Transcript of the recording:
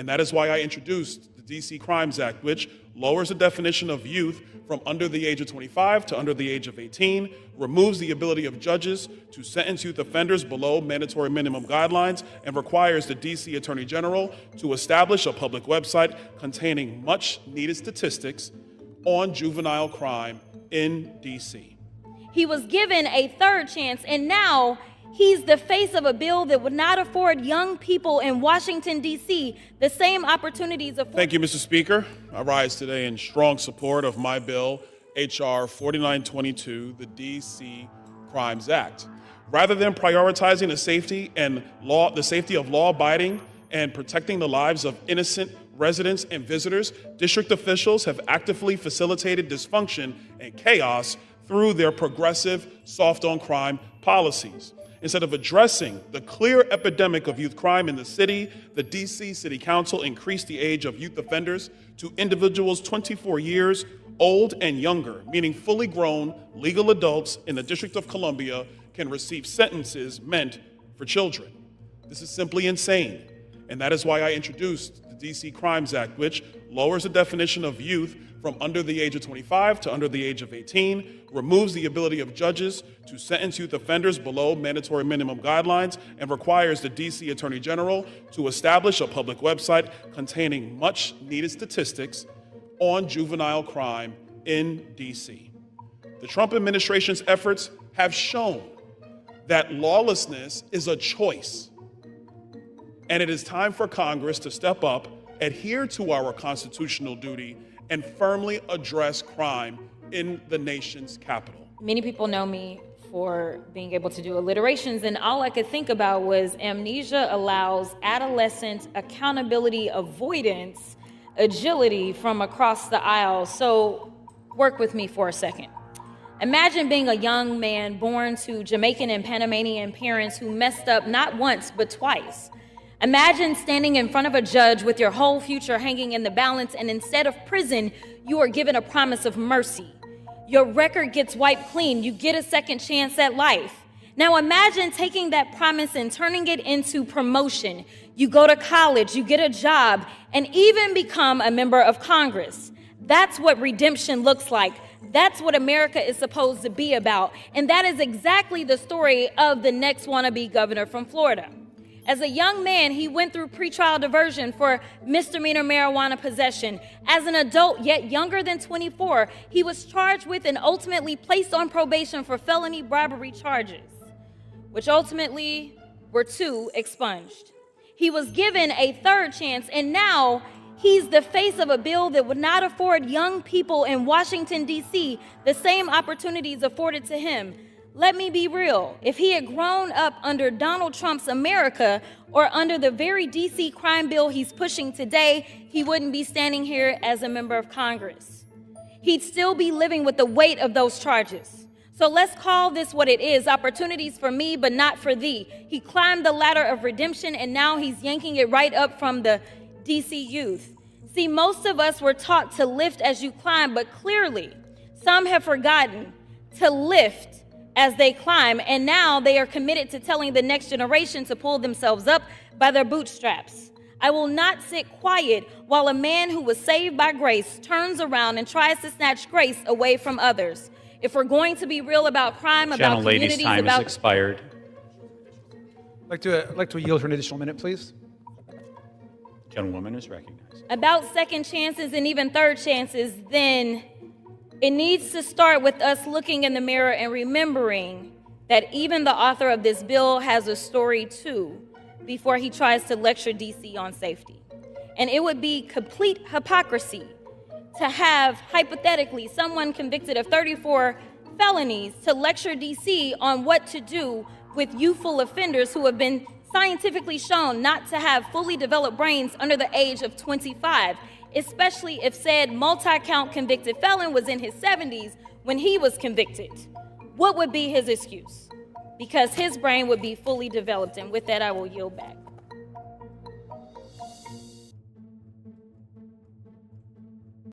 And that is why I introduced the DC Crimes Act, which lowers the definition of youth from under the age of 25 to under the age of 18, removes the ability of judges to sentence youth offenders below mandatory minimum guidelines, and requires the DC Attorney General to establish a public website containing much needed statistics on juvenile crime in DC. He was given a third chance, and now he's the face of a bill that would not afford young people in Washington, D.C. the same opportunities afforded. Thank you, Mr. Speaker. I rise today in strong support of my bill, H.R. 4922, the D.C. Crimes Act. Rather than prioritizing the safety of law-abiding and protecting the lives of innocent residents and visitors, district officials have actively facilitated dysfunction and chaos through their progressive soft-on-crime policies. Instead of addressing the clear epidemic of youth crime in the city, the D.C. City Council increased the age of youth offenders to individuals 24 years old and younger, meaning fully grown legal adults in the District of Columbia can receive sentences meant for children. This is simply insane, and that is why I introduced the D.C. Crimes Act, which lowers the definition of youth from under the age of 25 to under the age of 18, removes the ability of judges to sentence youth offenders below mandatory minimum guidelines, and requires the D.C. Attorney General to establish a public website containing much needed statistics on juvenile crime in D.C. The Trump administration's efforts have shown that lawlessness is a choice, and it is time for Congress to step up, adhere to our constitutional duty, and firmly address crime in the nation's capital. Many people know me for being able to do alliterations, and all I could think about was amnesia allows adolescent accountability avoidance agility from across the aisle. So work with me for a second. Imagine being a young man born to Jamaican and Panamanian parents who messed up not once but twice. Imagine standing in front of a judge with your whole future hanging in the balance, and instead of prison, you are given a promise of mercy. Your record gets wiped clean. You get a second chance at life. Now imagine taking that promise and turning it into promotion. You go to college, you get a job, and even become a member of Congress. That's what redemption looks like. That's what America is supposed to be about. And that is exactly the story of the next wannabe governor from Florida. As a young man, he went through pretrial diversion for misdemeanor marijuana possession. As an adult, yet younger than 24, he was charged with and ultimately placed on probation for felony bribery charges, which ultimately were 2 expunged. He was given a third chance, and now he's the face of a bill that would not afford young people in Washington, D.C. the same opportunities afforded to him. Let me be real. If he had grown up under Donald Trump's America or under the very D.C. crime bill he's pushing today, he wouldn't be standing here as a member of Congress. He'd still be living with the weight of those charges. So let's call this what it is, opportunities for me, but not for thee. He climbed the ladder of redemption, and now he's yanking it right up from the D.C. youth. See, most of us were taught to lift as you climb, but clearly some have forgotten to lift as they climb, and now they are committed to telling the next generation to pull themselves up by their bootstraps. I will not sit quiet while a man who was saved by grace turns around and tries to snatch grace away from others. If we're going to be real about crime, about communities, Lady's time has expired. I'd like to yield for an additional minute, please. Gentlewoman is recognized. About second chances and even third chances, then it needs to start with us looking in the mirror and remembering that even the author of this bill has a story too before he tries to lecture DC on safety. And it would be complete hypocrisy to have, hypothetically, someone convicted of 34 felonies to lecture DC on what to do with youthful offenders who have been scientifically shown not to have fully developed brains under the age of 25. Especially if said multi-count convicted felon was in his 70s when he was convicted. What would be his excuse? Because his brain would be fully developed, and with that, I will yield back.